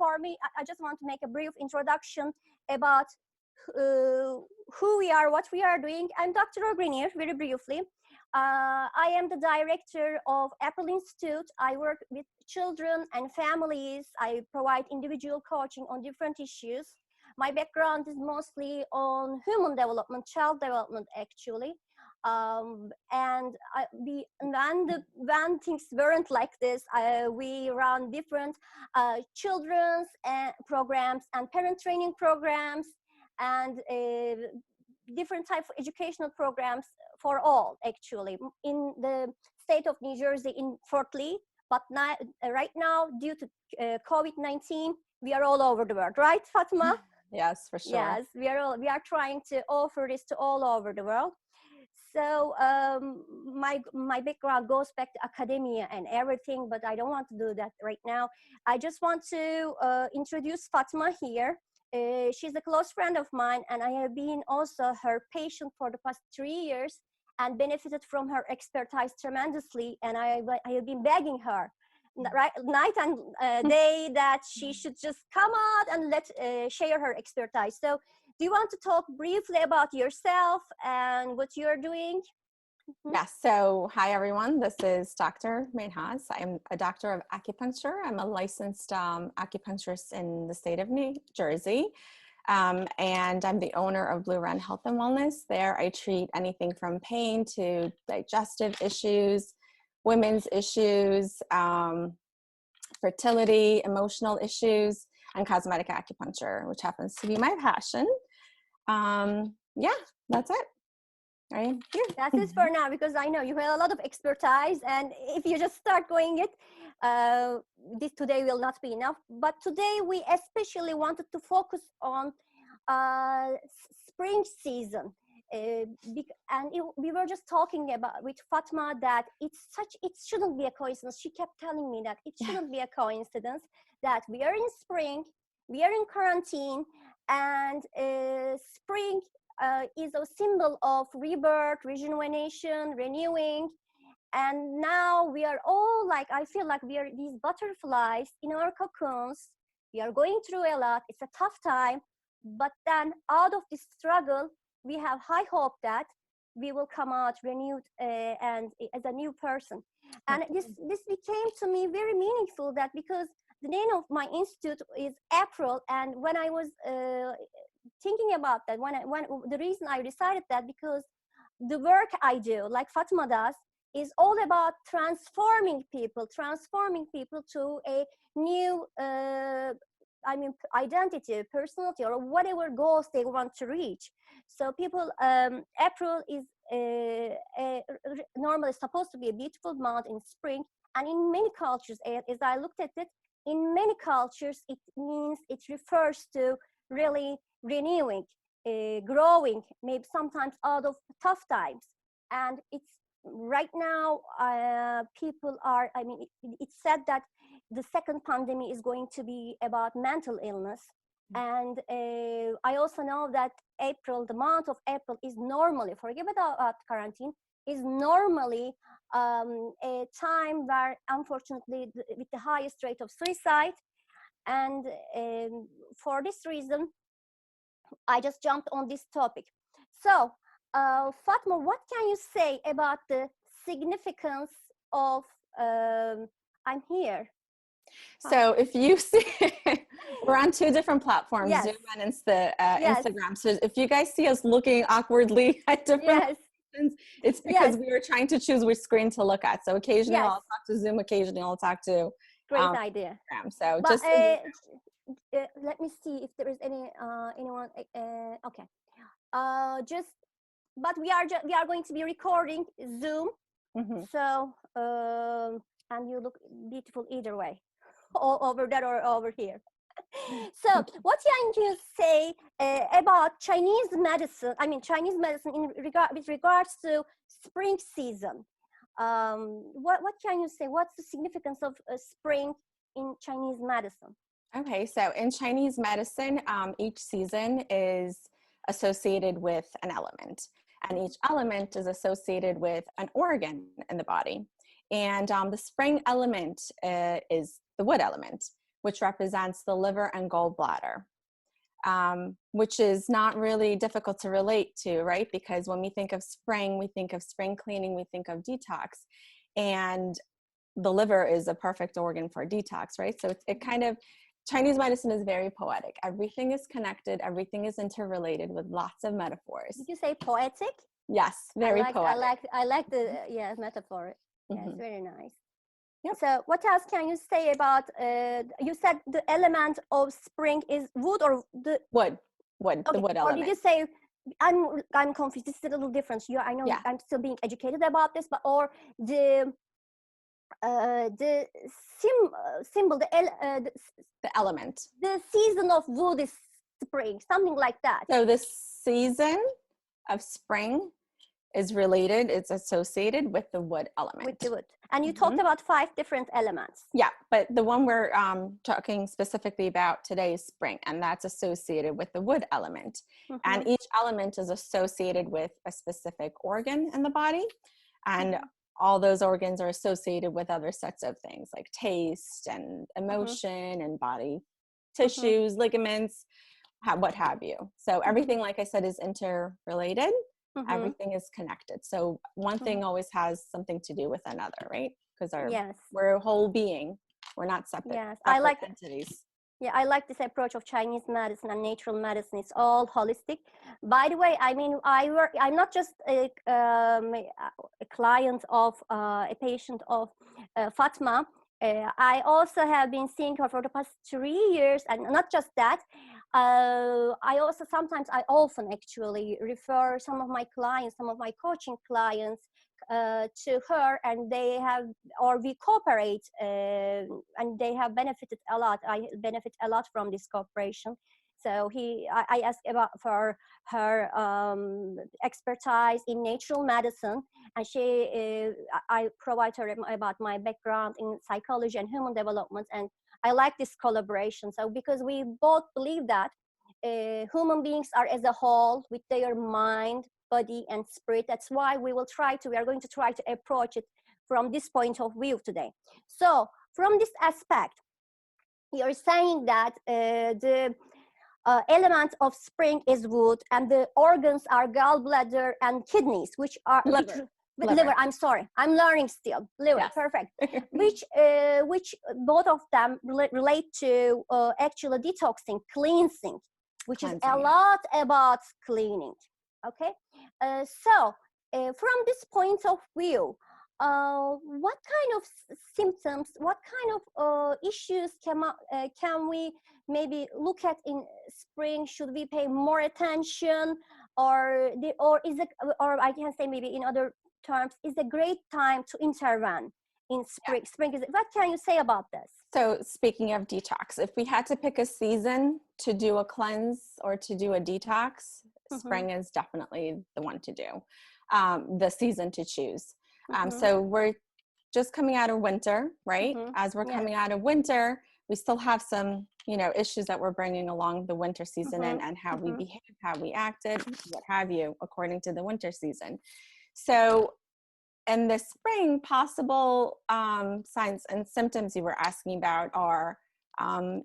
for me, I just want to make a brief introduction about who we are, what we are doing. I'm Dr. Ogrenir, very briefly. I am the director of April Institute. I work with children and families. I provide individual coaching on different issues. My background is mostly on human development, child development, actually. When things weren't like this, we run different children's programs and parent training programs and different type of educational programs for all, actually, in the state of New Jersey in Fort Lee. But now, right now, due to COVID-19, we are all over the world, right, Fatma? Yes, for sure. Yes, we are trying to offer this to all over the world. So my background goes back to academia and everything, but I don't want to do that right now. I just want to introduce Fatma here. She's a close friend of mine, and I have been also her patient for the past 3 years and benefited from her expertise tremendously. And I have been begging her night and day that she should just come out and share her expertise. So do you want to talk briefly about yourself and what you're doing? Yes. So hi, everyone. This is Dr. Minhas. I'm a doctor of acupuncture. I'm a licensed acupuncturist in the state of New Jersey. And I'm the owner of Blue Run Health and Wellness. There I treat anything from pain to digestive issues, women's issues, fertility, emotional issues, and cosmetic acupuncture, which happens to be my passion. Yeah, that's it. Right here. That is for now, because I know you have a lot of expertise, and if you just start going it, this today will not be enough. But today we especially wanted to focus on spring season. We were just talking about with Fatma that it shouldn't be a coincidence. She kept telling me that it shouldn't be a coincidence that we are in spring, we are in quarantine, and spring is a symbol of rebirth, rejuvenation, renewing. And now we are all I feel like we are these butterflies in our cocoons. We are going through a lot. It's a tough time. But then out of this struggle, we have high hope that we will come out renewed and as a new person. And this became to me very meaningful, that because the name of my institute is April. And when I was thinking about that, when the reason I decided that, because the work I do, like Fatma does, is all about transforming people to a new identity, personality, or whatever goals they want to reach. So people, April is normally supposed to be a beautiful month in spring, and in many cultures, as I looked at it, in many cultures, it refers to really renewing, growing, maybe sometimes out of tough times. And it's right now, people are, it's said that the second pandemic is going to be about mental illness. And I also know that April, the month of April, is normally, forget about quarantine, is normally a time where, unfortunately, with the highest rate of suicide. And for this reason, I just jumped on this topic. So, Fatma, what can you say about the significance of I'm here? So if you see, we're on 2 different platforms, Yes. Zoom and Yes. Instagram. So if you guys see us looking awkwardly at different positions, it's because we were trying to choose which screen to look at. So occasionally I'll talk to Zoom, occasionally I'll talk to Great idea. Instagram. So but, just let me see if there is anyone. Okay. But we are going to be recording Zoom. Mm-hmm. So and you look beautiful either way, over there or over here. So what can you say about Chinese medicine? Chinese medicine with regards to spring season. What can you say? What's the significance of spring in Chinese medicine? Okay, so in Chinese medicine, each season is associated with an element, and each element is associated with an organ in the body. And the spring element is the wood element, which represents the liver and gallbladder, which is not really difficult to relate to, right? Because when we think of spring, we think of spring cleaning, we think of detox, and the liver is a perfect organ for detox, right? So it kind of, Chinese medicine is very poetic. Everything is connected, everything is interrelated with lots of metaphors. Did you say poetic? Yes, very poetic. I like the metaphor. Yes, Mm-hmm. very nice. Yep. So what else can you say about, you said the element of spring is wood or the wood, okay. The wood Or element. did you say, I'm confused, this is a little different. I know I'm still being educated about this, but or the symbol, the element. The season of wood is spring, something like that. So the season of spring is related, it's associated with the wood element. With the wood. And you talked about 5 different elements. Yeah, but the one we're talking specifically about today is spring, and that's associated with the wood element. And each element is associated with a specific organ in the body, and all those organs are associated with other sets of things like taste and emotion and body tissues, ligaments, what have you. So everything, like I said, is interrelated. Everything is connected. So one thing always has something to do with another, right? Because we're a whole being. We're not separate, separate entities. Yeah, I like this approach of Chinese medicine and natural medicine. It's all holistic. By the way, I mean, I'm not just a client of, a patient of Fatma. I also have been seeing her for the past 3 years, and not just that. I often actually refer some of my clients, some of my coaching clients to her, and we cooperate, and they have benefited a lot. I benefit a lot from this cooperation. So I asked for her expertise in natural medicine, and I provide her about my background in psychology and human development, and I like this collaboration. So because we both believe that human beings are as a whole with their mind, body, and spirit. That's why we are going to try to approach it from this point of view today. So from this aspect, you're saying that the element of spring is wood, and the organs are gallbladder and kidneys, which are liver. I'm sorry, I'm learning still. Liver, yes. Perfect. which both of them relate to actually detoxing, cleansing, which is a lot about cleaning. Okay, so from this point of view, what kind of symptoms, what kind of issues can we maybe look at in spring? Should we pay more attention, or I can say maybe in other terms, is a great time to intervene in spring? What can you say about this? So speaking of detox, if we had to pick a season to do a cleanse or to do a detox, spring is definitely the one to do, the season to choose. So we're just coming out of winter, right? As we're coming out of winter, we still have some, issues that we're bringing along the winter season, and how we behave, how we acted, what have you, according to the winter season. So in the spring, possible signs and symptoms you were asking about are,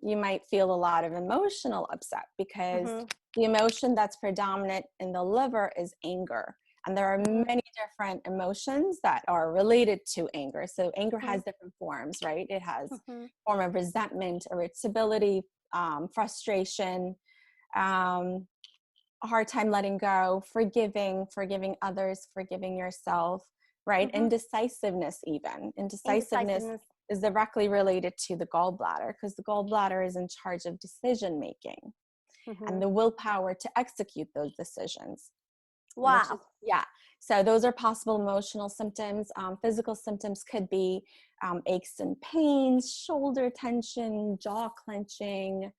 you might feel a lot of emotional upset, because the emotion that's predominant in the liver is anger. And there are many different emotions that are related to anger. So anger has different forms, right? It has form of resentment, irritability, frustration, a hard time letting go, forgiving others, forgiving yourself, right? Indecisiveness even. Indecisiveness is directly related to the gallbladder, because the gallbladder is in charge of decision making and the willpower to execute those decisions. Wow. So those are possible emotional symptoms. Physical symptoms could be aches and pains, shoulder tension, jaw clenching.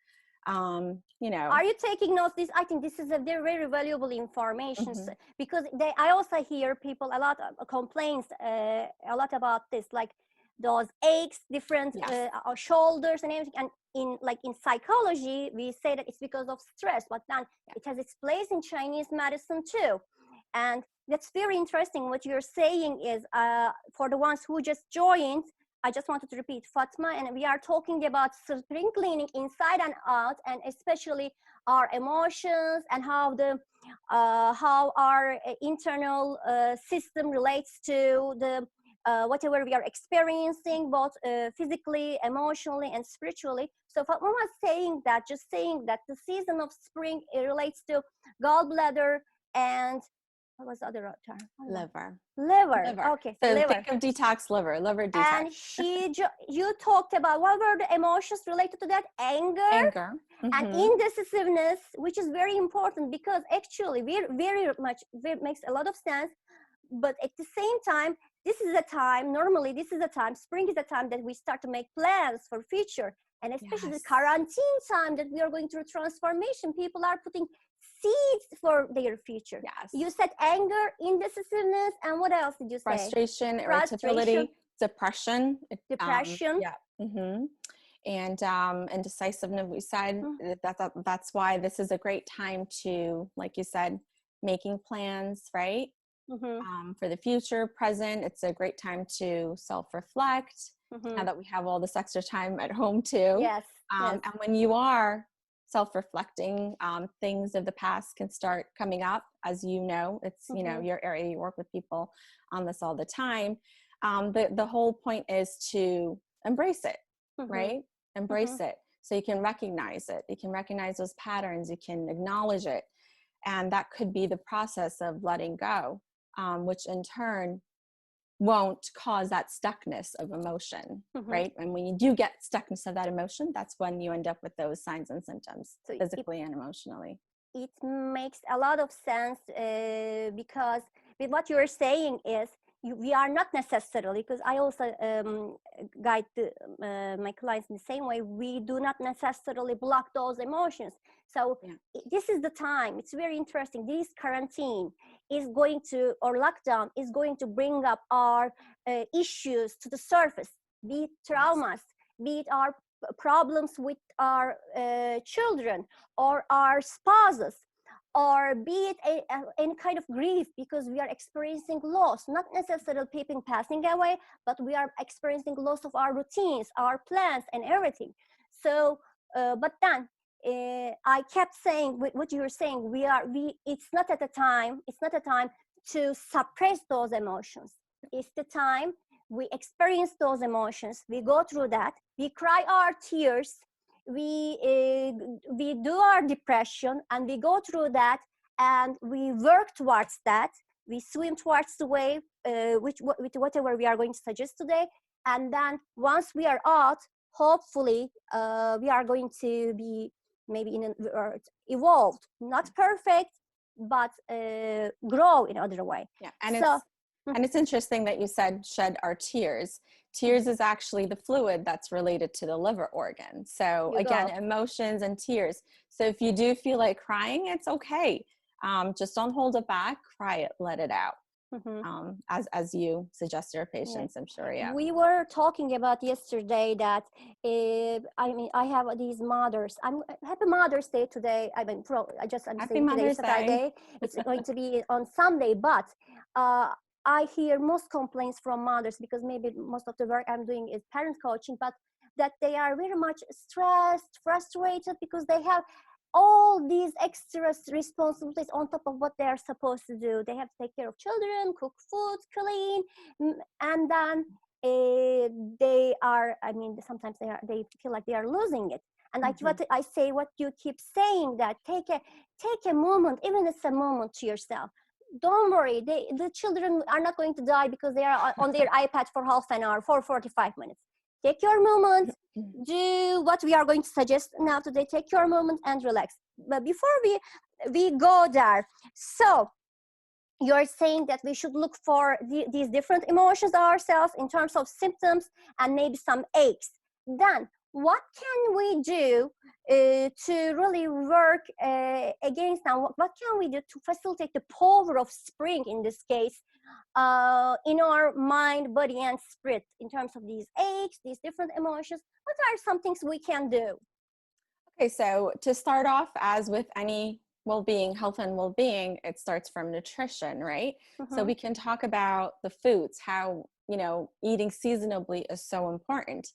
Are you taking notes? I think this is a very, very valuable information, because I also hear people a lot of complaints a lot about this, like those aches, different shoulders and everything. And in psychology, we say that it's because of stress, but then it has its place in Chinese medicine too. And that's very interesting. What you're saying is, for the ones who just joined, I just wanted to repeat, Fatma, and we are talking about spring cleaning inside and out, and especially our emotions and how our internal system relates to the whatever we are experiencing, both physically, emotionally, and spiritually. So Fatma was just saying that the season of spring, it relates to gallbladder and what was the other term? Liver. Okay, So liver. think of detox liver detox. And you talked about what were the emotions related to that? Anger. And indecisiveness, which is very important because actually it makes a lot of sense. But at the same time, this is a time, spring is a time that we start to make plans for future. And especially the quarantine time that we are going through transformation, people are putting seeds for their future. Yes. You said anger, indecisiveness, and what else did you say? Frustration, irritability, depression. And indecisiveness, we said that's why this is a great time to, like you said, making plans, right? For the future, present. It's a great time to self-reflect now that we have all this extra time at home too. Yes. And when you are self-reflecting, things of the past can start coming up. As you know, it's your area, you work with people on this all the time. The whole point is to embrace it, right? Embrace it, so you can recognize it. You can recognize those patterns. You can acknowledge it, and that could be the process of letting go, which in turn won't cause that stuckness of emotion, right? And when you do get stuckness of that emotion, that's when you end up with those signs and symptoms, so physically and emotionally. It makes a lot of sense because with what you're saying is we are not necessarily, because I also guide my clients in the same way, we do not necessarily block those emotions. So this is the time. It's very interesting. This quarantine is going to, or lockdown is going to bring up our issues to the surface, be it traumas, be it our problems with our children or our spouses, or be it any kind of grief, because we are experiencing loss, not necessarily people passing away, but we are experiencing loss of our routines, our plans, and everything. So, but then I kept saying what you were saying. It's not a time to suppress those emotions. It's the time we experience those emotions. We go through that. We cry our tears. We do our depression, and we go through that, and we work towards that. We swim towards the wave, with whatever we are going to suggest today. And then once we are out, hopefully we are going to be maybe evolved, not perfect, but grow in other way. Yeah, and it's interesting that you said shed our tears. Tears is actually the fluid that's related to the liver organ. So again, emotions and tears. So if you do feel like crying, it's okay. Just don't hold it back, cry it, let it out. As you suggest to your patients, I'm sure. Yeah. We were talking about yesterday that I have these mothers. Happy Mother's Day today. I'm saying today is Friday. It's going to be on Sunday, but I hear most complaints from mothers, because maybe most of the work I'm doing is parent coaching, but that they are very much stressed, frustrated, because they have all these extra responsibilities on top of what they are supposed to do. They have to take care of children, cook food, clean, and then they are, sometimes they feel like they are losing it. And like what I say, what you keep saying, that take a moment, even it's a moment, to yourself. Don't worry, the children are not going to die because they are on their iPad for half an hour, for 45 minutes. Take your moment, do what we are going to suggest now today. Take your moment and relax. But before we go there, so you're saying that we should look for these different emotions ourselves in terms of symptoms and maybe some aches. Then what can we do to really work against them? What can we do to facilitate the power of spring in this case in our mind, body, and spirit in terms of these aches, these different emotions? What are some things we can do? Okay, so to start off, as with any well-being, health and well-being, it starts from nutrition, right? So we can talk about the foods, how eating seasonably is so important.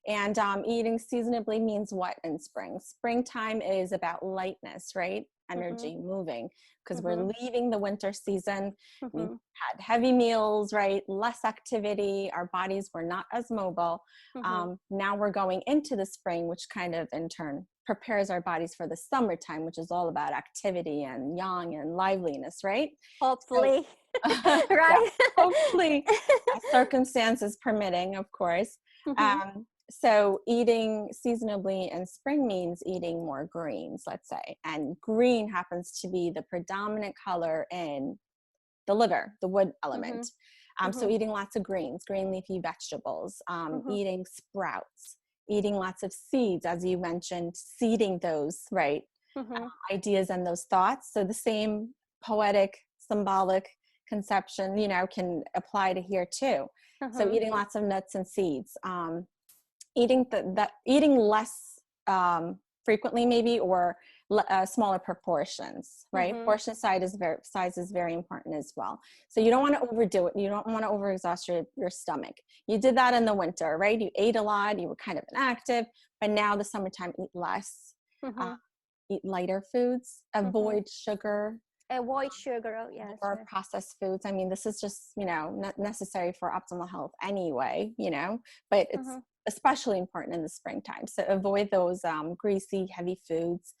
And eating seasonably means what in spring? Springtime is about lightness, right? Energy, moving, because we're leaving the winter season. We had heavy meals, right? Less activity. Our bodies were not as mobile. Now we're going into the spring, which kind of in turn prepares our bodies for the summertime, which is all about activity and yang and liveliness, right? Hopefully. So, Right? yeah, hopefully, circumstances permitting, of course. So eating seasonably in spring means eating more greens, let's say. And green happens to be the predominant color in the liver, the wood element. So eating lots of greens, green leafy vegetables, eating sprouts, eating lots of seeds, as you mentioned, seeding those, right, ideas and those thoughts. So the same poetic, symbolic conception, can apply to here too. So eating lots of nuts and seeds. Eating less frequently maybe, or smaller proportions, right? Portion size is very important as well. So you don't want to overdo it. You don't want to overexhaust your stomach. You did that in the winter, right? You ate a lot, you were kind of inactive, but now the summertime, eat less, eat lighter foods, avoid sugar. Avoid sugar, oh yes. Or processed foods. I mean, this is just, not necessary for optimal health anyway, but it's especially important in the springtime. So avoid those greasy, heavy foods.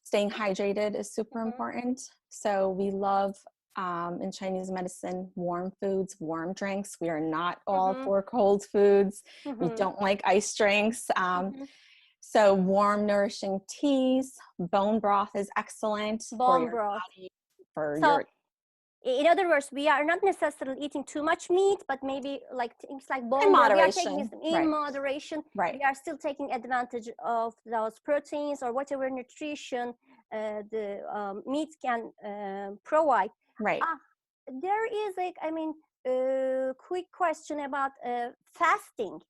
Staying hydrated is super important. So we love, in Chinese medicine, warm foods, warm drinks. We are not all for cold foods. We don't like ice drinks. So warm, nourishing teas, bone broth is excellent for your body, in other words, we are not necessarily eating too much meat, but maybe like things like bone in broth, moderation. we are taking this in moderation. Right. We are still taking advantage of those proteins or whatever nutrition the meat can provide. Right. There is a quick question about fasting.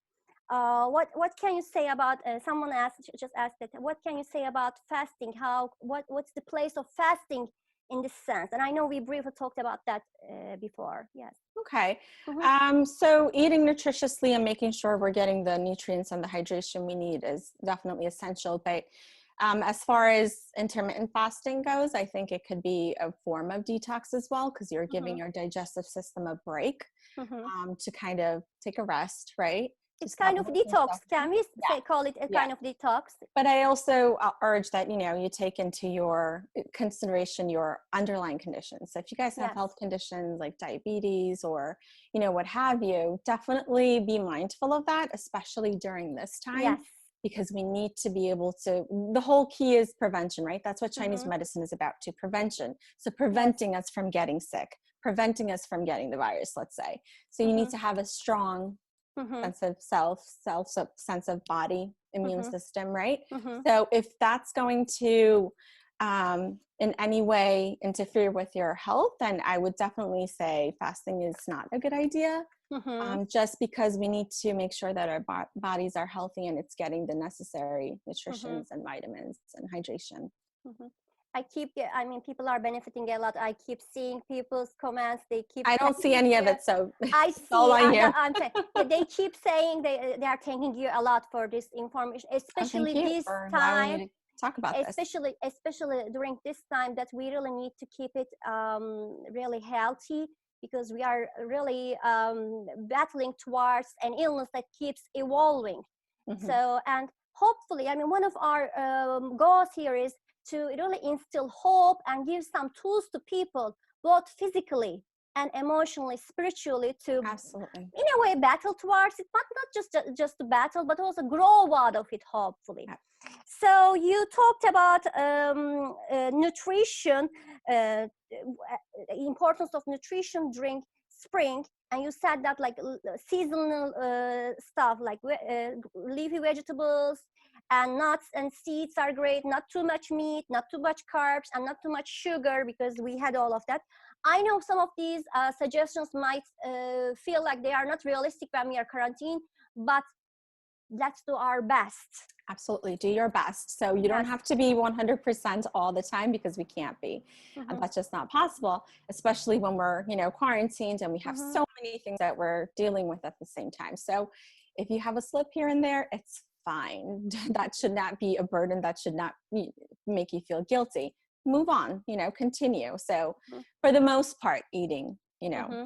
What can you say about someone just asked that, what can you say about fasting? What's the place of fasting in this sense? And I know we briefly talked about that before. Yes. Okay. So eating nutritiously and making sure we're getting the nutrients and the hydration we need is definitely essential. But as far as intermittent fasting goes, I think it could be a form of detox as well, because you're giving your digestive system a break to kind of take a rest, right? It's kind of detox. Can we call it a kind of detox? But I also urge that, you take into your consideration your underlying conditions. So if you guys have health conditions like diabetes or, what have you, definitely be mindful of that, especially during this time. Because we need to be able to, the whole key is prevention, right? That's what Chinese medicine is about, to prevention. So preventing us from getting sick, preventing us from getting the virus, let's say. So you need to have a strong sense of self, sense of body, immune system, right? So if that's going to in any way interfere with your health, then I would definitely say fasting is not a good idea. Just because we need to make sure that our bodies are healthy and it's getting the necessary nutritions and vitamins and hydration. People are benefiting a lot. I keep seeing people's comments. I don't see any of it, so I see. All on you. I'm saying, they keep saying they are thanking you a lot for this information, especially this time. Talk about especially during this time that we really need to keep it really healthy, because we are really battling towards an illness that keeps evolving. So, and hopefully, one of our goals here is to really instill hope and give some tools to people, both physically and emotionally, spiritually, to absolutely, in a way, battle towards it, but not just to battle, but also grow out of it, hopefully. So you talked about nutrition, importance of nutrition during spring, and you said that like seasonal stuff like leafy vegetables and nuts and seeds are great, not too much meat, not too much carbs, and not too much sugar, because we had all of that. I know some of these suggestions might feel like they are not realistic when we are quarantined, but let's do our best. Absolutely. Do your best. So you don't Yes. have to be 100% all the time, because we can't be. And that's just not possible, especially when we're, quarantined and we have so many things that we're dealing with at the same time. So if you have a slip here and there, it's fine. That should not be a burden. That should not make you feel guilty. Move on, continue. So for the most part, eating,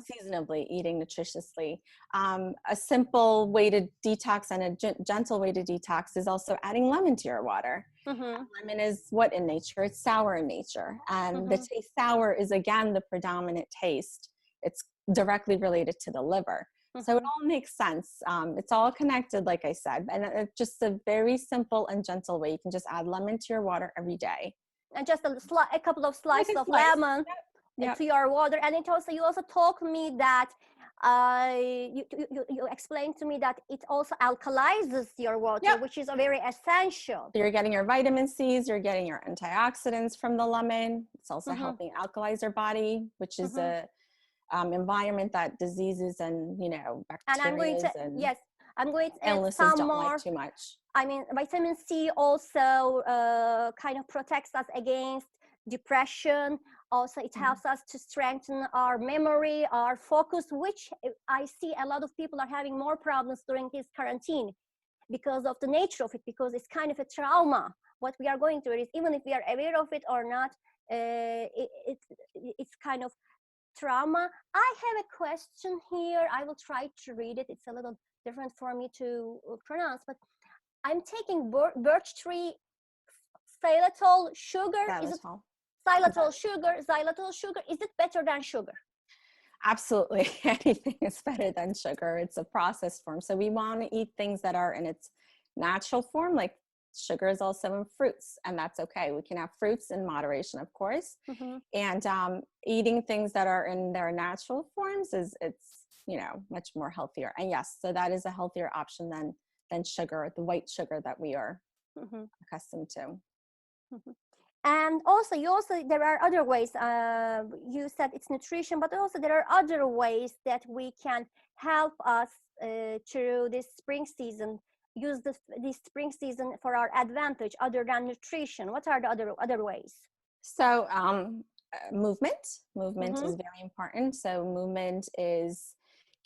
seasonably, eating nutritiously. A simple way to detox and a gentle way to detox is also adding lemon to your water. Lemon is what in nature? It's sour in nature. And the taste sour is, again, the predominant taste. It's directly related to the liver. So it all makes sense. It's all connected, like I said. And it's just a very simple and gentle way. You can just add lemon to your water every day. And just a couple of slices of lemon to your water. And you also told me that you explained to me that it also alkalizes your water, which is very essential. So you're getting your vitamin C's, you're getting your antioxidants from the lemon. It's also helping alkalize your body, which is a environment that diseases and bacteria and I'm going to add some more. Like too much. I mean, vitamin C also kind of protects us against depression. Also, it helps us to strengthen our memory, our focus, which I see a lot of people are having more problems during this quarantine because of the nature of it, because it's kind of a trauma. What we are going through is, even if we are aware of it or not, it's kind of trauma. I have a question here. I will try to read it. It's a little different for me to pronounce, but I'm taking birch tree xylitol sugar. Is it xylitol sugar? Is it better than sugar? Absolutely. Anything is better than sugar. It's a processed form. So we want to eat things that are in its natural form, like sugar is also in fruits, and that's okay. We can have fruits in moderation, of course. And eating things that are in their natural forms it's much more healthier. And yes, so that is a healthier option than sugar, the white sugar that we are accustomed to. And also, there are other ways. You said it's nutrition, but also there are other ways that we can help us through this spring season. Use this spring season for our advantage, other than nutrition. What are the other ways? So movement is very important. So movement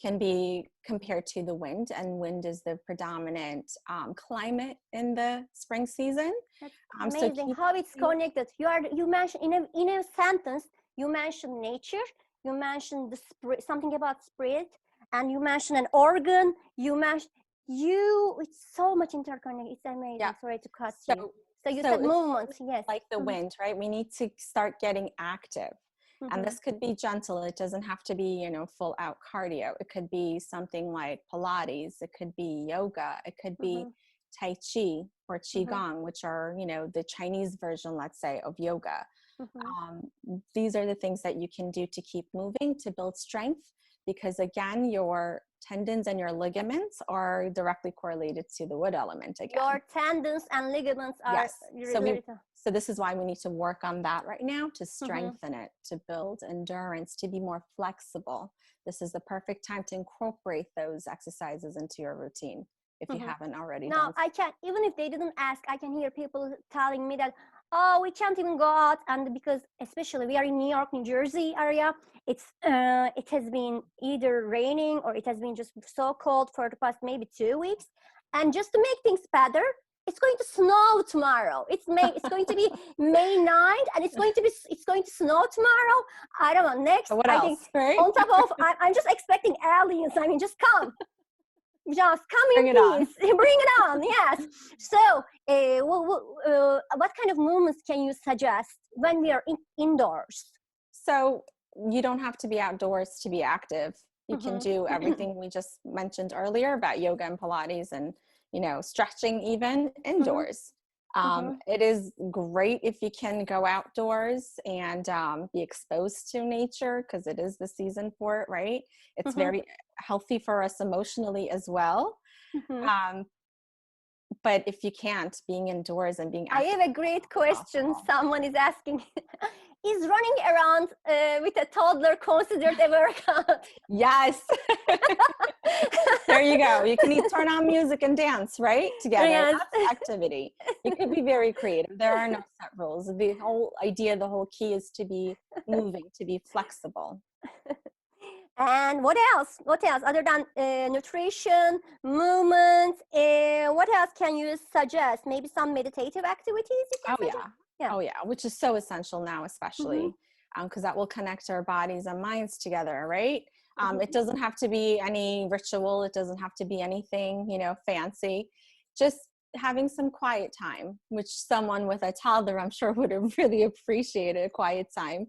can be compared to the wind, and wind is the predominant climate in the spring season. That's amazing how it's connected. You mentioned in a sentence, you mentioned nature, you mentioned something about spirit, and you mentioned an organ. It's so much interconnected. It's amazing. Yeah. Sorry to cut you. So you said movement, yes. Like the wind, right? We need to start getting active. And this could be gentle. It doesn't have to be, full out cardio. It could be something like Pilates. It could be yoga. It could be Tai Chi or Qigong, which are, the Chinese version, let's say, of yoga. These are the things that you can do to keep moving, to build strength, because again, your tendons and your ligaments are directly correlated to the wood element again. Your tendons and ligaments are related. So this is why we need to work on that right now, to strengthen it, to build endurance, to be more flexible. This is the perfect time to incorporate those exercises into your routine if you haven't already done so. I can't, even if they didn't ask, I can hear people telling me that, oh, we can't even go out. And because especially we are in New York, New Jersey area, it has been either raining or it has been just so cold for the past maybe 2 weeks. And just to make things better, it's going to snow tomorrow. It's going to be May 9th, and it's going to snow tomorrow. I don't know. Next, what else, right? On top of, I'm just expecting aliens. I mean, just come. Just come in peace. Bring it on. Yes. So, what kind of movements can you suggest when we are indoors? So you don't have to be outdoors to be active. You can do everything we just mentioned earlier about yoga and Pilates and stretching even indoors. It is great if you can go outdoors and be exposed to nature, because it is the season for it, right? It's very healthy for us emotionally as well. But if you can't, being indoors and being active. I have a great question. Someone is asking, is running around with a toddler considered a workout? Yes. There you go. You can turn on music and dance, right? Together. Yes. That's activity. You could be very creative. There are no set rules. The whole idea, the whole key is to be moving, to be flexible. And what else? What else other than nutrition, movement? What else can you suggest? Maybe some meditative activities you can suggest? Yeah. Oh yeah, which is so essential now, especially Mm-hmm. because that will connect our bodies and minds together, right? Mm-hmm. It doesn't have to be any ritual. It doesn't have to be anything, fancy. Just having some quiet time, which someone with a toddler, I'm sure, would have really appreciated. Quiet time,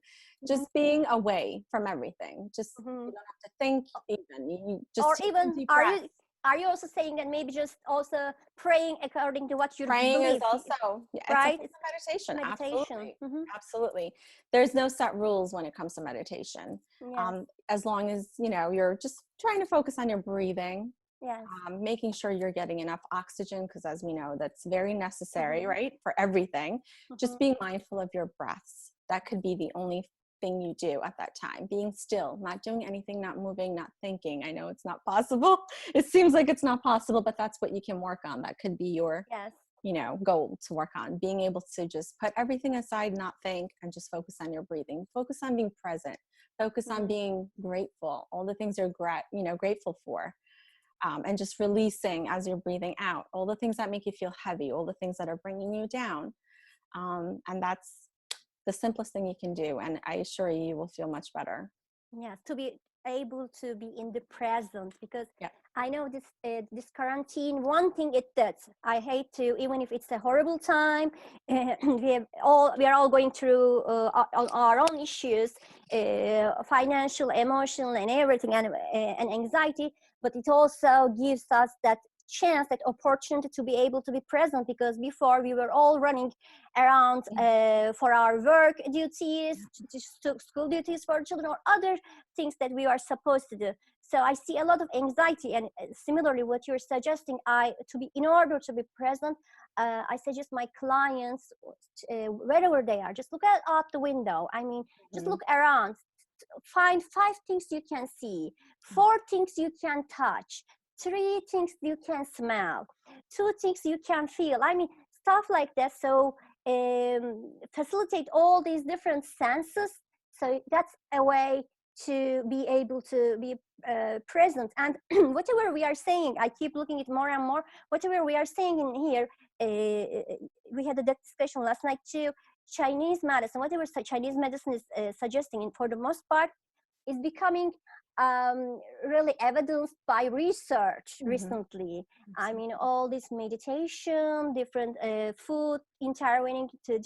just being away from everything. Just you don't have to think even. You just or take even deep breath. are you also saying that maybe just also praying according to what you Praying believe? is also, Right? it's a meditation. Meditation. Absolutely. Absolutely. There's no set rules when it comes to meditation. Yes. As long as, you're just trying to focus on your breathing, Yes. making sure you're getting enough oxygen, because as we know, that's very necessary, right? For everything. Just being mindful of your breaths. That could be the only thing you do at that time. Being still, not doing anything, not moving, not thinking. I know it's not possible. It seems like it's not possible, but that's what you can work on. That could be your Yes. goal to work on, being able to just put everything aside, not think, and just focus on your breathing, focus on being present, focus on being grateful, all the things you're grateful for, and just releasing as you're breathing out all the things that make you feel heavy, all the things that are bringing you down, and that's the simplest thing you can do, and I assure you, you will feel much better. Yes, to be able to be in the present, because Yeah. I know this quarantine, one thing it does, I hate to, even if it's a horrible time, we are all going through our own issues, financial, emotional, and everything, and anxiety, but it also gives us that chance, that opportunity to be able to be present, because before we were all running around for our work duties, to school duties for children, or other things that we are supposed to do. So I see a lot of anxiety, and similarly what you're suggesting, in order to be present, I suggest my clients, wherever they are, just look out the window. I mean, just look around, find 5 things you can see, 4 things you can touch, 3 things you can smell, 2 things you can feel. I mean, stuff like that. So facilitate all these different senses. So that's a way to be able to be present. And whatever we are saying, I keep looking at more and more, whatever we are saying in here, we had a discussion last night too, Chinese medicine, whatever Chinese medicine is suggesting, for the most part, is becoming really evidenced by research recently. I mean, all this meditation, different food, intervening to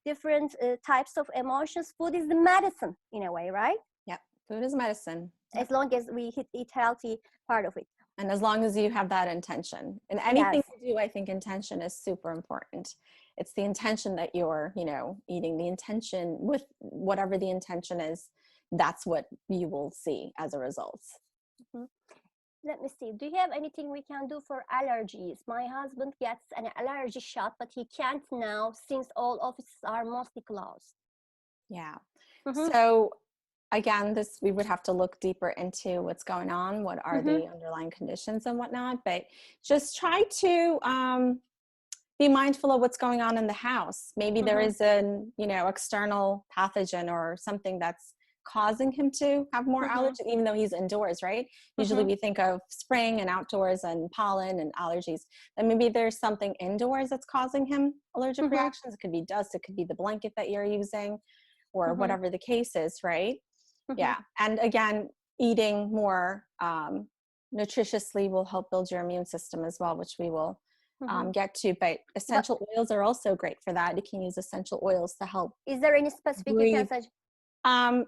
different types of emotions. Food is the medicine in a way, right? Yep, food is medicine. As long as we eat healthy part of it. And as long as you have that intention. And anything you do, I think intention is super important. It's the intention that you're, eating, the intention with whatever the intention is, that's what you will see as a result. Let me see. Do you have anything we can do for allergies? My husband gets an allergy shot, but he can't now since all offices are mostly closed. Yeah. So again, we would have to look deeper into what's going on, what are the underlying conditions and whatnot, but just try to be mindful of what's going on in the house. Maybe there is an, external pathogen or something that's causing him to have more allergies, even though he's indoors, right? Usually we think of spring and outdoors and pollen and allergies, and maybe there's something indoors that's causing him allergic reactions. It could be dust, it could be the blanket that you're using, or whatever the case is, right? Yeah. And again, eating more nutritiously will help build your immune system as well, which we will get to. But essential oils are also great for that. You can use essential oils to help. Is there any specific you can suggest?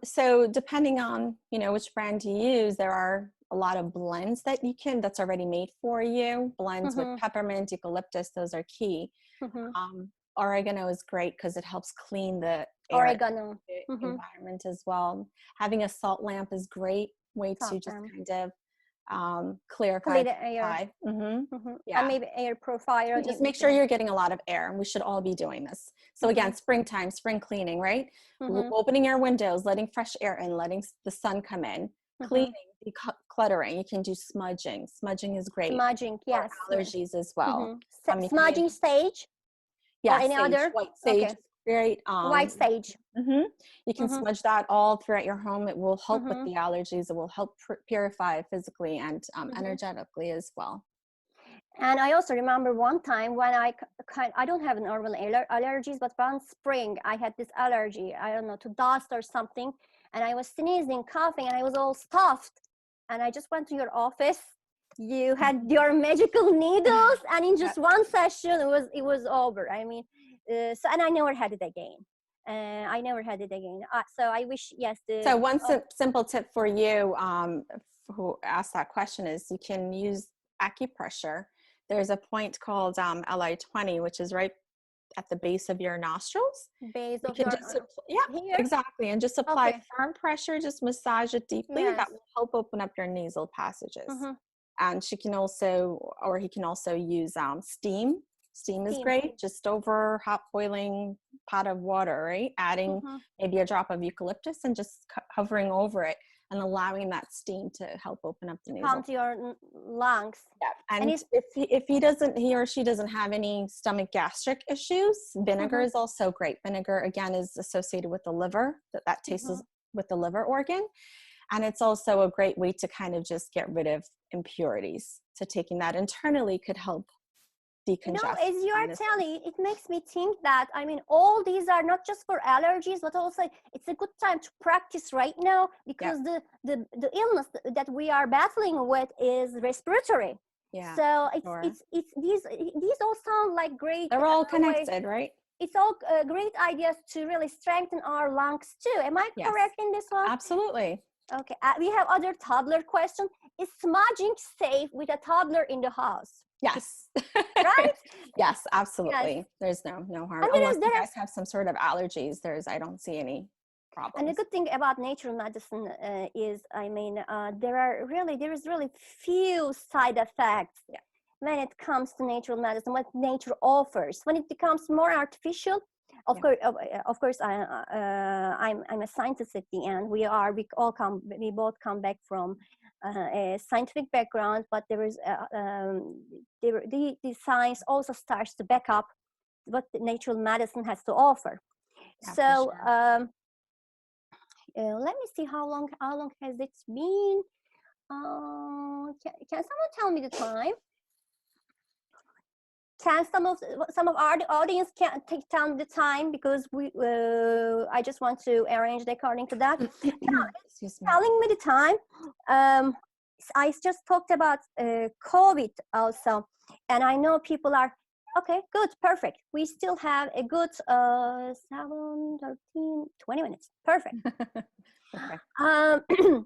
So depending on, which brand you use, there are a lot of blends that's already made for you. Blends with peppermint, eucalyptus, those are key. Oregano is great because it helps clean the environment as well. Having a salt lamp is great way to just kind of clarified Clean the air. pie. Yeah. And maybe air purifier. Just make sure you're getting a lot of air, and we should all be doing this. So again, springtime, spring cleaning, right? Opening your windows, letting fresh air in, letting the sun come in, cleaning, decluttering. You can do smudging. Smudging is great. Smudging, yes. Allergies as well. Smudging sage? Yeah, or any sage, other? white sage. Okay. Great. White sage. You can smudge that all throughout your home. It will help with the allergies. It will help purify physically and energetically as well. And I also remember one time when I don't have normal allergies, but one spring I had this allergy, I don't know, to dust or something. And I was sneezing, coughing, and I was all stuffed. And I just went to your office. You had your magical needles, and in just one session, it was over. I mean, so, and I never had it again. I never had it again. So I wish, yes. So one simple tip for you who asked that question is you can use acupressure. There's a point called LI20, which is right at the base of your nostrils. Base of your here? Exactly. And just apply firm pressure, just massage it deeply. Yes. That will help open up your nasal passages. And she can also, or he can also use steam. Steam is great, just over hot boiling pot of water, right? Adding maybe a drop of eucalyptus and just hovering over it and allowing that steam to help open up the nasal. Come to your lungs. Yeah. And if he or she doesn't have any stomach gastric issues, vinegar is also great. Vinegar, again, is associated with the liver, that tastes with the liver organ. And it's also a great way to kind of just get rid of impurities. So taking that internally could help decongest. As you are telling, it makes me think that, I mean, all these are not just for allergies, but also it's a good time to practice right now, because the illness that we are battling with is respiratory. Yeah. So it's these all sound like great. They're all connected, right? It's all great ideas to really strengthen our lungs too. Am I correct in this one? Absolutely. Okay. We have other toddler question. Is smudging safe with a toddler in the house? Yes. Right? Yes, absolutely. Yes. There's no harm. And unless you guys have some sort of allergies, I don't see any problems. And the good thing about natural medicine is, I mean, there is really few side effects when it comes to natural medicine, what nature offers. When it becomes more artificial, of course, I'm a scientist at the end. We both come back from a scientific background, but there is the science also starts to back up what the natural medicine has to offer. Yeah, so sure. let me see how long has it been. Can someone tell me the time? Can some of our audience can tell me the time, because I just want to arrange it according to that. Now, telling me the time. I just talked about COVID also, and I know people are okay. Good, perfect. We still have a good 7, 13, 20 minutes. Perfect. Okay.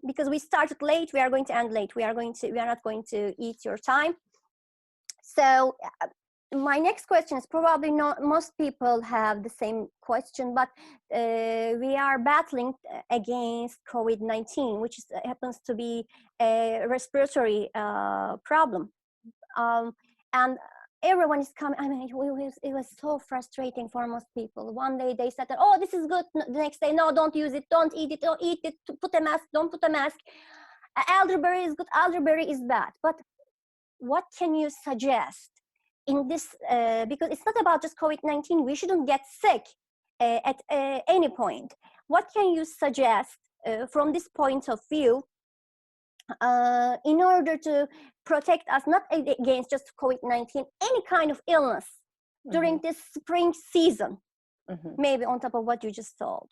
Because we started late, we are going to end late. We are not going to eat your time. So. My next question is probably not most people have the same question, but we are battling against COVID-19, which happens to be a respiratory problem. And everyone is coming. I mean, it was so frustrating for most people. One day they said that, oh, this is good. The next day, no, don't use it, don't eat it, don't eat it, put a mask, don't put a mask. Elderberry is good, elderberry is bad. But what can you suggest in this, because it's not about just COVID-19, we shouldn't get sick at any point. What can you suggest from this point of view in order to protect us, not against just COVID-19, any kind of illness during this spring season, maybe on top of what you just told?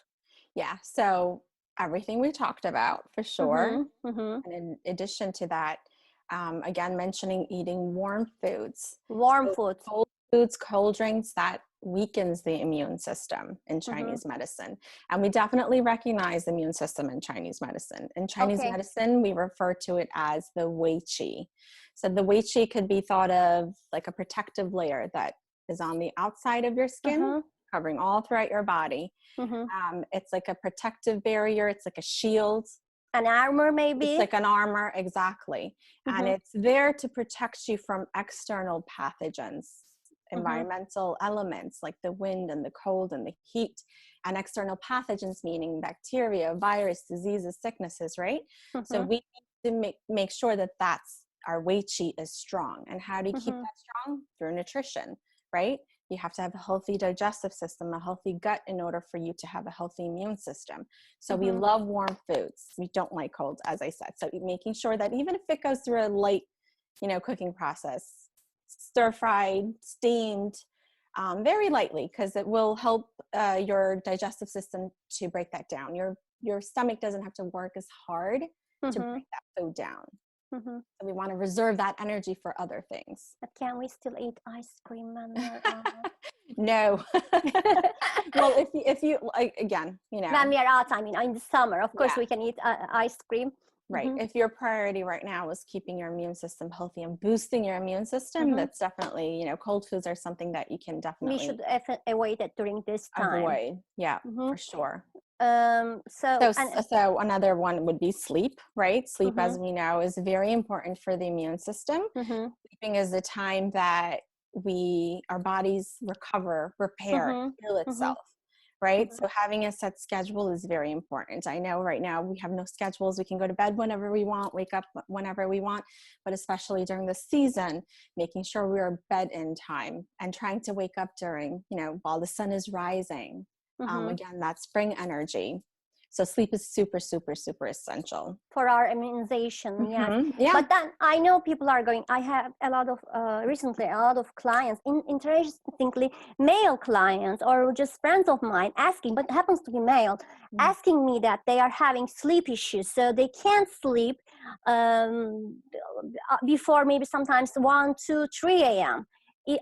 Yeah, so everything we talked about, for sure. And in addition to that, again, mentioning eating warm foods. Foods. Cold foods, cold drinks, that weakens the immune system in Chinese medicine. And we definitely recognize the immune system in Chinese medicine. In Chinese medicine, we refer to it as the Wei Qi. So the Wei Qi could be thought of like a protective layer that is on the outside of your skin, covering all throughout your body. It's like a protective barrier. It's like a shield. An armor, maybe? It's like an armor, exactly. And it's there to protect you from external pathogens, environmental elements like the wind and the cold and the heat, and external pathogens meaning bacteria, virus, diseases, sicknesses, right? So we need to make sure that that's our weight sheet is strong. And how do you keep that strong? Through nutrition, right? You have to have a healthy digestive system, a healthy gut in order for you to have a healthy immune system. So we love warm foods. We don't like cold, as I said. So making sure that even if it goes through a light, cooking process, stir fried, steamed, very lightly, because it will help your digestive system to break that down. Your stomach doesn't have to work as hard to break that food down. So we want to reserve that energy for other things. But can we still eat ice cream when we're out? No. Well, if you like, again, when we are out, I mean, in the summer, of course, we can eat ice cream. Right. If your priority right now is keeping your immune system healthy and boosting your immune system, that's definitely, cold foods are something that you can definitely. We should avoid it during this time. Avoid. Yeah, for sure. So another one would be sleep, right? Sleep, as we know, is very important for the immune system. Sleeping is the time that our bodies recover, repair, heal itself, right? So having a set schedule is very important. I know right now we have no schedules. We can go to bed whenever we want, wake up whenever we want, but especially during the season, making sure we're bed in time and trying to wake up during, while the sun is rising. Again, that spring energy. So sleep is super, super, super essential for our immunization. Yes. Yeah. But then I know people are going. I have recently a lot of clients, interestingly, male clients or just friends of mine asking, but it happens to be male, asking me that they are having sleep issues, so they can't sleep before maybe sometimes 1, 2, 3 a.m.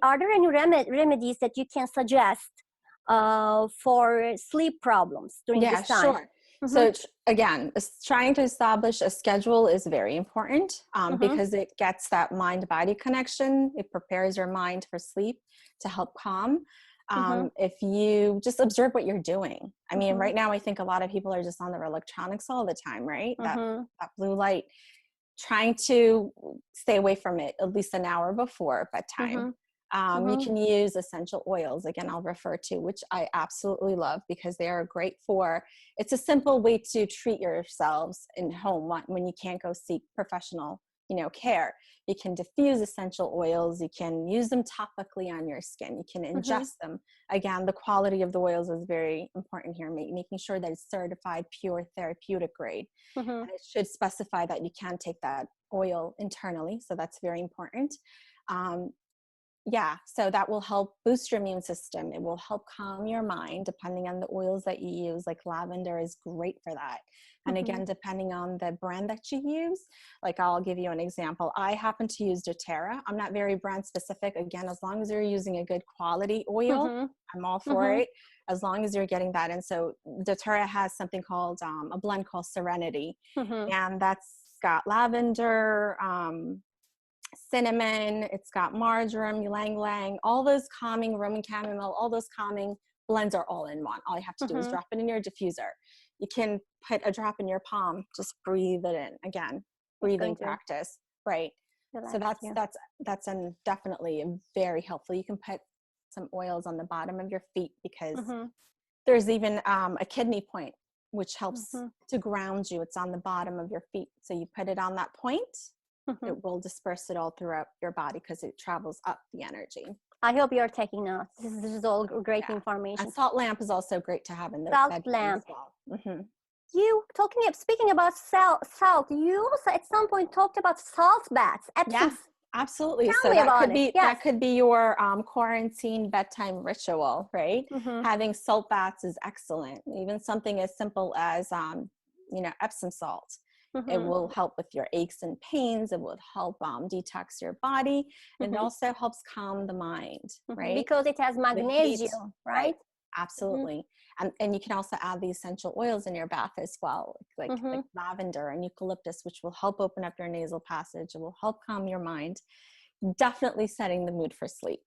Are there any remedies that you can suggest for sleep problems during this time? Sure. So again, trying to establish a schedule is very important because it gets that mind-body connection. It prepares your mind for sleep to help calm. If you just observe what you're doing. I mean, right now, I think a lot of people are just on their electronics all the time, right? That blue light, trying to stay away from it at least an hour before bedtime. You can use essential oils, again, I'll refer to, which I absolutely love because they are great it's a simple way to treat yourselves in home when you can't go seek professional, care. You can diffuse essential oils. You can use them topically on your skin. You can ingest them. Again, the quality of the oils is very important here, making sure that it's certified pure therapeutic grade. And it should specify that you can take that oil internally. So that's very important. So that will help boost your immune system. It will help calm your mind depending on the oils that you use. Like lavender is great for that. And again, depending on the brand that you use, like I'll give you an example. I happen to use doTERRA. I'm not very brand specific. Again, as long as you're using a good quality oil, I'm all for it, as long as you're getting that. And so doTERRA has something called a blend called Serenity. And that's got lavender, cinnamon, it's got marjoram, ylang ylang, all those calming, Roman chamomile, all those calming blends are all in one. All you have to do is drop it in your diffuser. You can put a drop in your palm, just breathe it in. Again, breathing practice, right? So that's definitely very helpful. You can put some oils on the bottom of your feet because there's even a kidney point, which helps to ground you. It's on the bottom of your feet. So you put it on that point, it will disperse it all throughout your body because it travels up the energy. I hope you're taking notes. This is all great information. And salt lamp is also great to have in the salt lamp as well. Speaking about salt, you also at some point talked about salt baths. Yes, absolutely. So that could be your quarantine bedtime ritual, right? Having salt baths is excellent. Even something as simple as Epsom salt. It will help with your aches and pains. It will help detox your body. And it also helps calm the mind, right? Because it has magnesium, right? Absolutely. And you can also add the essential oils in your bath as well, like lavender and eucalyptus, which will help open up your nasal passage. It will help calm your mind. Definitely setting the mood for sleep.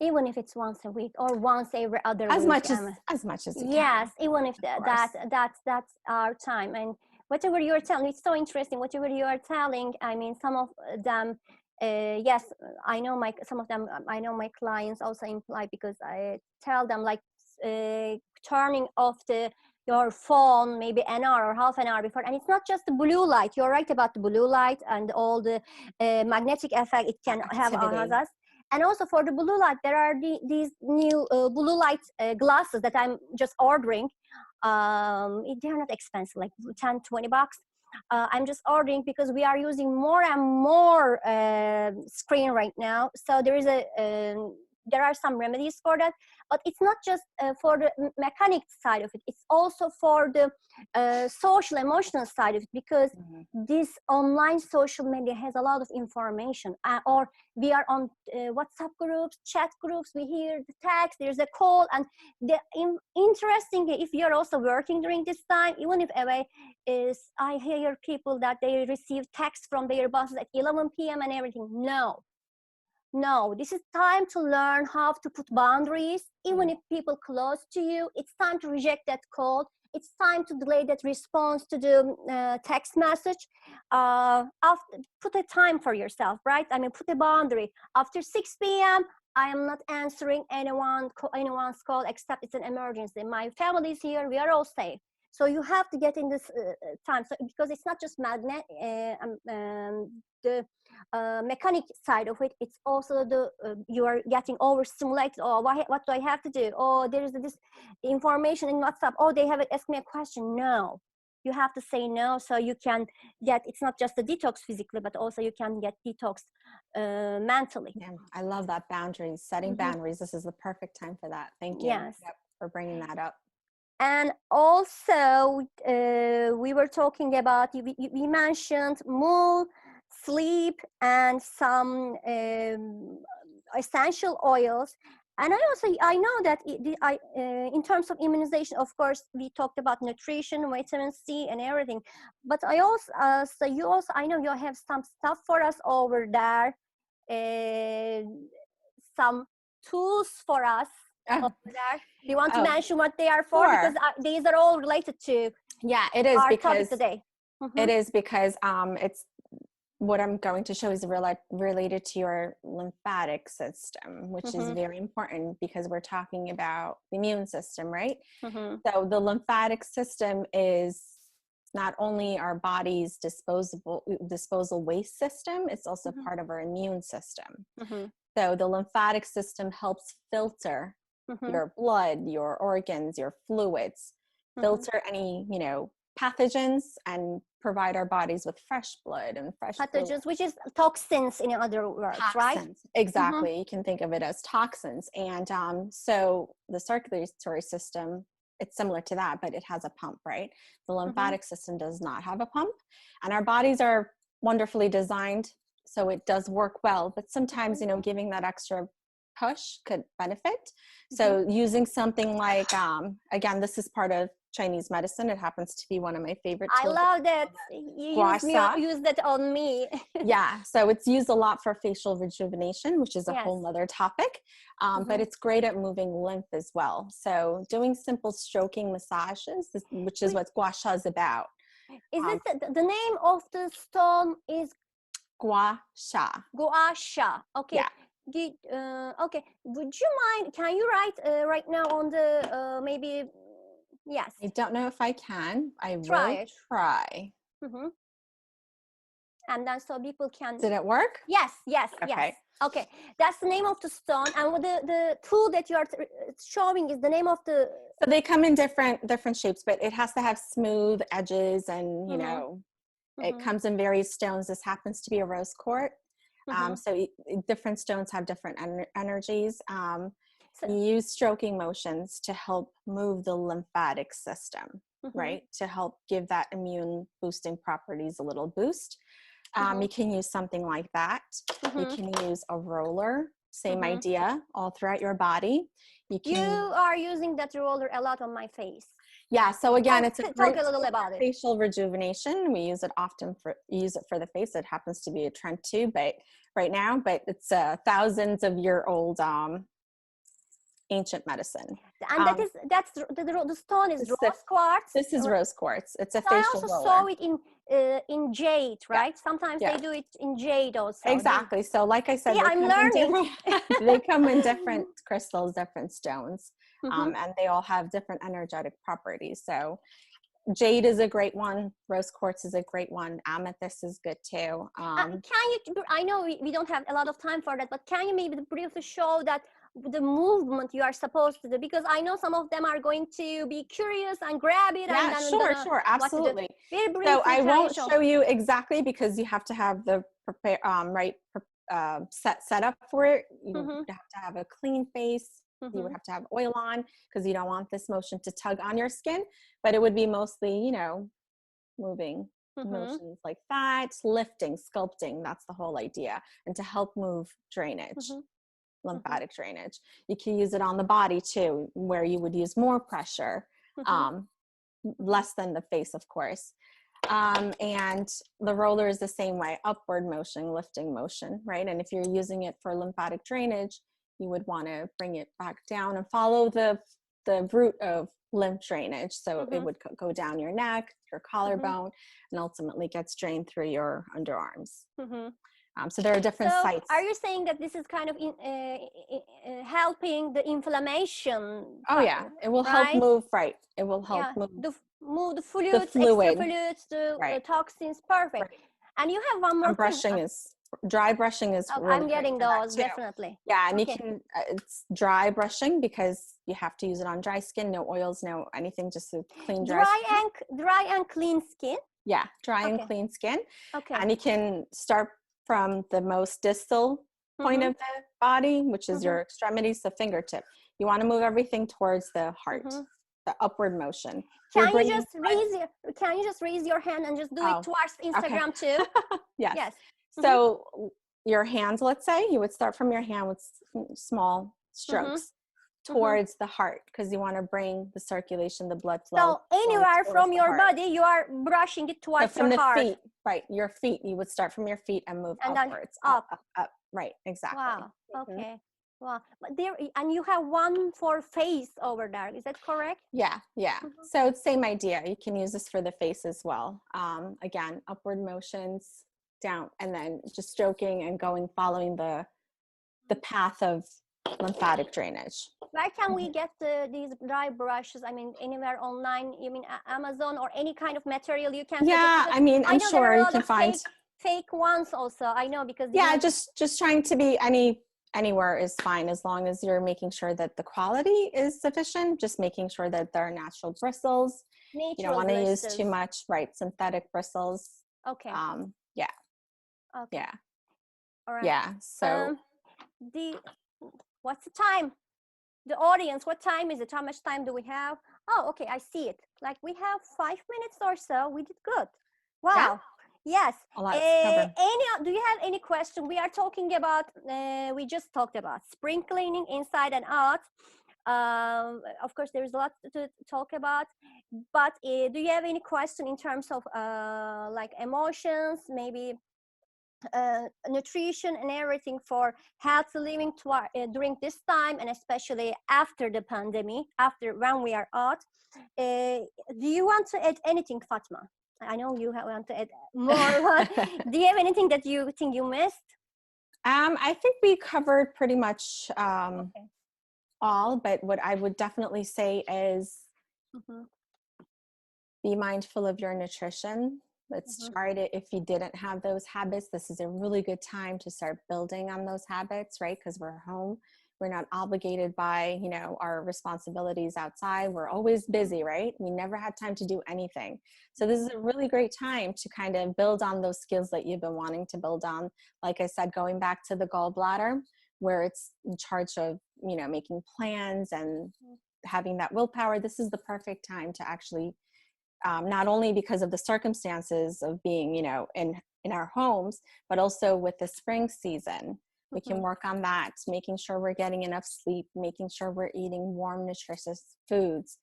Even if it's once a week or once every other week. As much as you can. Yes, even if that's our time. And whatever you're telling, it's so interesting. Whatever you are telling, I mean, some of them, yes, I know some of them, I know my clients also imply, because I tell them like turning off your phone maybe an hour or half an hour before. And it's not just the blue light. You're right about the blue light and all the magnetic effect it can have on us. And also for the blue light, there are these new blue light glasses that I'm just ordering. They're not expensive, like 10, 20 bucks. I'm just ordering because we are using more and more screen right now. So there are some remedies for that, but it's not just for the mechanic side of it. It's also for the social, emotional side of it, because this online social media has a lot of information, or we are on WhatsApp groups, chat groups, we hear the text, there's a call, and interesting, if you're also working during this time, even if away, is I hear people that they receive texts from their bosses at 11 p.m. and everything. No, this is time to learn how to put boundaries. Even if people close to you, it's time to reject that call. It's time to delay that response to the text message. Put a time for yourself, right? I mean, put a boundary. After 6 p.m., I am not answering anyone's call except it's an emergency. My family is here. We are all safe. So you have to get in this time, so, because it's not just the mechanic side of it. It's also the you are getting overstimulated. Oh, what do I have to do? Oh, there is this information in WhatsApp. Oh, they have asked me a question. No, you have to say no, so you can get. It's not just a detox physically, but also you can get detox mentally. Yeah, I love that boundaries, setting boundaries. This is the perfect time for that. Thank you. Yes. Yep, for bringing that up. And also, we were talking about, we mentioned mood, sleep, and some essential oils. And I know that in terms of immunization, of course, we talked about nutrition, vitamin C, and everything. But I also, I know you have some stuff for us over there, some tools for us over there. Do you want to mention what they are for? Sure. Because these are all related to it is our because topic today. It is because it's what I'm going to show is related to your lymphatic system, which is very important because we're talking about the immune system, right? So the lymphatic system is not only our body's disposal waste system, it's also part of our immune system. So the lymphatic system helps filter your blood, your organs, your fluids, filter any, pathogens, and provide our bodies with fresh blood and fresh pathogens, fluids. which is toxins in other words, toxins, right? Exactly. You can think of it as toxins. And so the circulatory system, it's similar to that, but it has a pump, right? The lymphatic system does not have a pump, and our bodies are wonderfully designed, so it does work well. But sometimes, giving that extra push could benefit. So using something like, again, this is part of Chinese medicine. It happens to be one of my favorite tools. I love that. You use that on me. Yeah, so it's used a lot for facial rejuvenation, which is a whole nother topic, but it's great at moving lymph as well. So doing simple stroking massages, which is what gua sha is about. Is it the name of the stone is gua sha? Gua sha. Okay. Yeah. Okay, would you mind, can you write right now on the maybe, yes, I don't know if I can. I will try. And then so people can. Did it work? Yes. Okay. Okay, that's the name of the stone, and the tool that you are showing is the name of the. So they come in different shapes, but it has to have smooth edges, and it comes in various stones. This happens to be a rose quartz. So different stones have different energies. You use stroking motions to help move the lymphatic system, right? To help give that immune boosting properties a little boost. You can use something like that. You can use a roller, same idea, all throughout your body. You are using that roller a lot on my face. Yeah, so again, it's a talk a little about it. Facial rejuvenation. We use it often use it for the face. It happens to be a trend too, but right now, it's thousands of year old ancient medicine. And that's the stone is rose quartz. This is rose quartz. It's a I facial also roller. saw it in jade, right? Yeah. Sometimes Yeah. they do it in jade also. Exactly. So like I said, See, I'm learning. They come in different crystals, different stones, Mm-hmm. and they all have different energetic properties. So jade is a great one. Rose quartz is a great one. Amethyst is good too. Can you, I know we don't have a lot of time for that, but can you maybe briefly show that the movement you are supposed to do? Because I know some of them are going to be curious and grab it. Yeah, and then sure, absolutely. Very briefly, so I won't show you exactly because you have to have the right set up for it. You have to have a clean face. You would have to have oil on because you don't want this motion to tug on your skin, but it would be mostly, you know, moving motions like that, lifting, sculpting. That's the whole idea. And to help move drainage, lymphatic drainage. You can use it on the body too, where you would use more pressure, less than the face, of course. And the roller is the same way, upward motion, lifting motion, right? And if you're using it for lymphatic drainage, you would want to bring it back down and follow the route of lymph drainage. So it would go down your neck, your collarbone, and ultimately gets drained through your underarms. So there are different sites. Are you saying that this is kind of helping the inflammation? Oh yeah, it will help move, right? It will help move the fluids, extra fluids, the toxins. Perfect. Right. And you have one more thing. Dry brushing is really I'm getting those, definitely. Yeah, and you can, it's dry brushing because you have to use it on dry skin, no oils, no anything, just a clean dry skin. Dry and clean skin? Yeah, dry and clean skin. Okay. And you can start from the most distal point of the body, which is your extremities, the fingertip. You want to move everything towards the heart, the upward motion. Can you just raise your hand and just do it towards Instagram too? Yes. So your hands, let's say, you would start from your hand with small strokes towards the heart because you want to bring the circulation, the blood flow. So anywhere from your body, you are brushing it towards your heart. Feet, right? Your feet. You would start from your feet and move upwards. Up. Right. Exactly. Wow. Okay. Wow. But and you have one for face over there. Is that correct? Yeah. Yeah. So it's same idea. You can use this for the face as well. Again, upward motions down and then just stroking and following the path of lymphatic drainage. Where can we get these dry brushes? I mean, anywhere online? You mean Amazon or any kind of material you can? Yeah, I mean, I'm sure you can find fake ones also. I know because just trying to be anywhere is fine as long as you're making sure that the quality is sufficient. Just making sure that they're natural bristles. You don't want to use too much, right? Synthetic bristles. Okay. Yeah. Okay. Yeah. All right. Yeah. So what's the time? The audience, what time is it? How much time do we have? Oh, okay, I see it. Like we have 5 minutes or so. We did good. Wow. Yeah. Yes. A lot to cover. Do you have any question? We are talking about, we just talked about spring cleaning inside and out. Of course, there's a lot to talk about, but do you have any question in terms of like emotions, maybe nutrition and everything for healthy living during this time and especially after the pandemic, after when we are out? Do you want to add anything, Fatma? I know you want to add more. Do you have anything that you think you missed? I think we covered pretty much all, but what I would definitely say is be mindful of your nutrition. Let's start it. If you didn't have those habits, this is a really good time to start building on those habits, right? Because we're home. We're not obligated by, our responsibilities outside. We're always busy, right? We never had time to do anything. So this is a really great time to kind of build on those skills that you've been wanting to build on. Like I said, going back to the gallbladder, where it's in charge of, making plans and having that willpower. This is the perfect time to actually not only because of the circumstances of being, in our homes, but also with the spring season. We can work on that, making sure we're getting enough sleep, making sure we're eating warm, nutritious foods,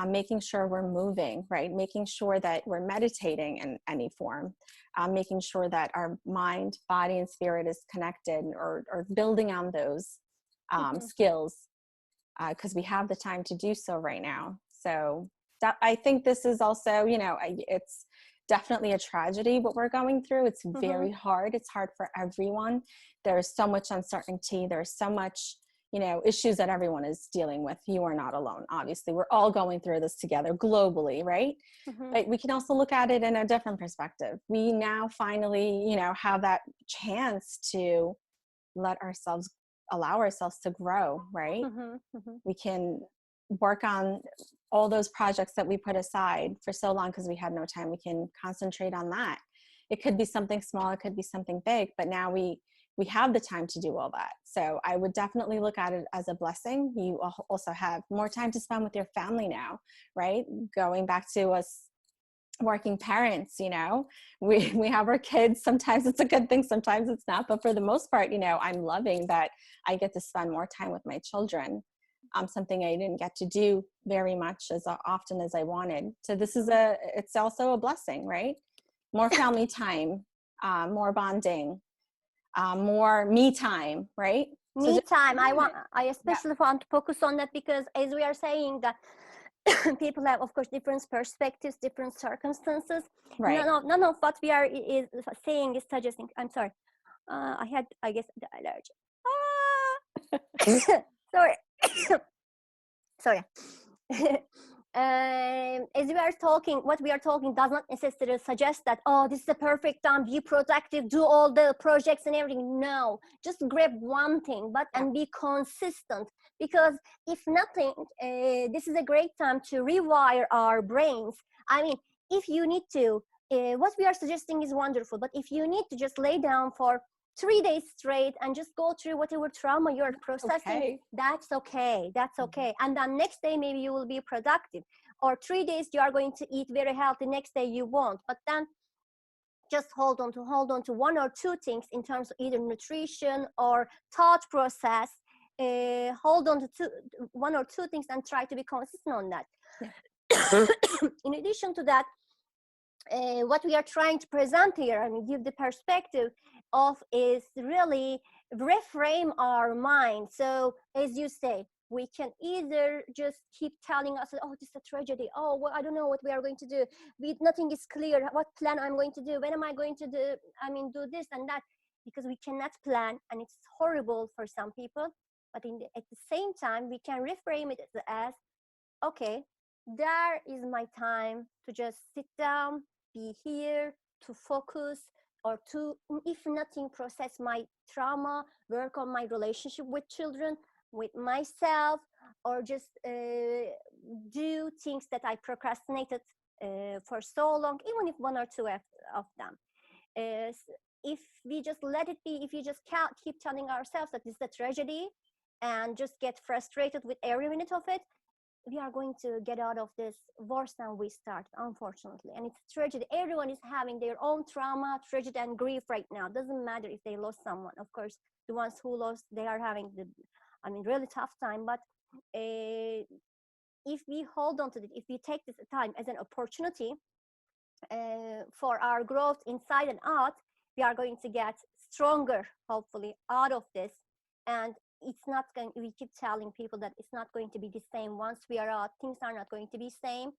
making sure we're moving, right? Making sure that we're meditating in any form, making sure that our mind, body, and spirit is connected or building on those skills. because we have the time to do so right now. So that, I think this is also, it's definitely a tragedy what we're going through. It's very hard. It's hard for everyone. There's so much uncertainty. There's so much, issues that everyone is dealing with. You are not alone. Obviously, we're all going through this together globally, right? But we can also look at it in a different perspective. We now finally, have that chance to allow ourselves to grow, right? We can work on all those projects that we put aside for so long because we had no time. We can concentrate on that. It could be something small, it could be something big, but now we have the time to do all that. So I would definitely look at it as a blessing. You also have more time to spend with your family now, right? Going back to us working parents, we have our kids. Sometimes it's a good thing, sometimes it's not, but for the most part, I'm loving that I get to spend more time with my children. Something I didn't get to do very much as often as I wanted. So this is it's also a blessing, right? More family time, more bonding, more me time, right? Me time. I especially want to focus on that because as we are saying that people have, of course, different perspectives, different circumstances. Right. None of what we are is saying is suggesting. I'm sorry. I guess, the allergy. Sorry. Sorry. As we are talking, what we are talking does not necessarily suggest that, oh, this is the perfect time, be productive, do all the projects and everything. No, just grab one thing, and be consistent. Because if nothing, this is a great time to rewire our brains. I mean, if you need to, what we are suggesting is wonderful, but if you need to just lay down for 3 days straight and just go through whatever trauma you're processing, that's okay. And then next day, maybe you will be productive. Or 3 days, you are going to eat very healthy. Next day, you won't. But then just hold on to one or two things in terms of either nutrition or thought process. Hold on to one or two things and try to be consistent on that. In addition to that, what we are trying to present here and give the perspective of is really reframe our mind. So as you say, we can either just keep telling us, oh, this is a tragedy. Oh, well, I don't know what we are going to do. Nothing is clear. What plan I'm going to do? When am I going to do this and that? Because we cannot plan, and it's horrible for some people. But at the same time, we can reframe it as, okay, there is my time to just sit down, be here, to focus, or to, if nothing, process my trauma, work on my relationship with children, with myself, or just do things that I procrastinated for so long, even if one or two of them. If we just let it be, if you just keep telling ourselves that this is a tragedy and just get frustrated with every minute of it, we are going to get out of this worse than we started, unfortunately. And it's a tragedy. Everyone is having their own trauma, tragedy, and grief right now. Doesn't matter if they lost someone. Of course, the ones who lost, they are having really tough time. But if we hold on to it, if we take this time as an opportunity for our growth inside and out, we are going to get stronger, hopefully, out of this. And it's not going, we keep telling people that it's not going to be the same once we are out. Things are not going to be same.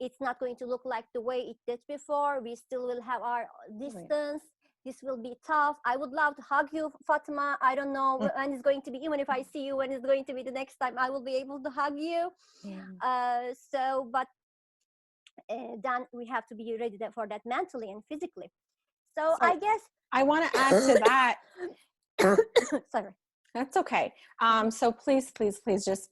It's not going to look like the way it did before. We still will have our distance. This will be tough. I would love to hug you, Fatma. I don't know when it's going to be, even if I see you, when it's going to be the next time I will be able to hug you. But then we have to be ready for that mentally and physically. So I guess I want to add to that. Sorry. That's okay. So please, just,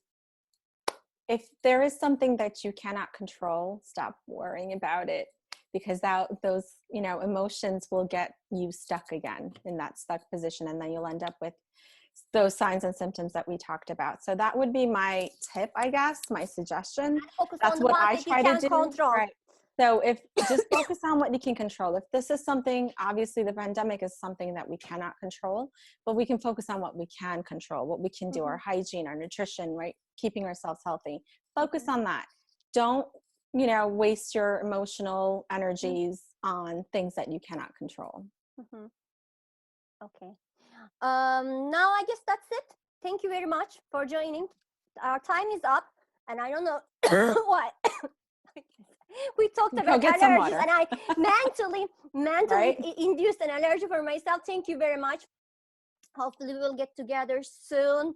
if there is something that you cannot control, stop worrying about it, because those emotions will get you stuck again in that stuck position, and then you'll end up with those signs and symptoms that we talked about. So that would be my tip, I guess, my suggestion. That's what I try to do. Control. Right. So just focus on what you can control. If this is something, obviously the pandemic is something that we cannot control, but we can focus on what we can control, what we can do, our hygiene, our nutrition, right? Keeping ourselves healthy. Focus on that. Don't, waste your emotional energies on things that you cannot control. Okay. Now I guess that's it. Thank you very much for joining. our time is up, and I don't know why. We talked Go about get some allergies, water. and I mentally Right? induced an allergy for myself. Thank you very much. Hopefully we will get together soon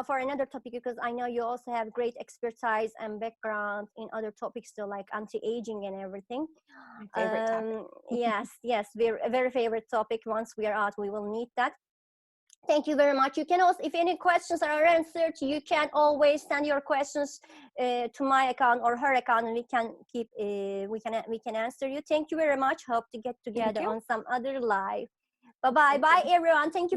for another topic, because I know you also have great expertise and background in other topics too, like anti-aging and everything. My favorite topic. Yes, yes, a very favorite topic. Once we are out, we will need that. Thank you very much. You can also, if any questions are answered, you can always send your questions to my account or her account, and we can answer you. Thank you very much. Hope to get together on some other live. Bye bye. Bye everyone. Thank you.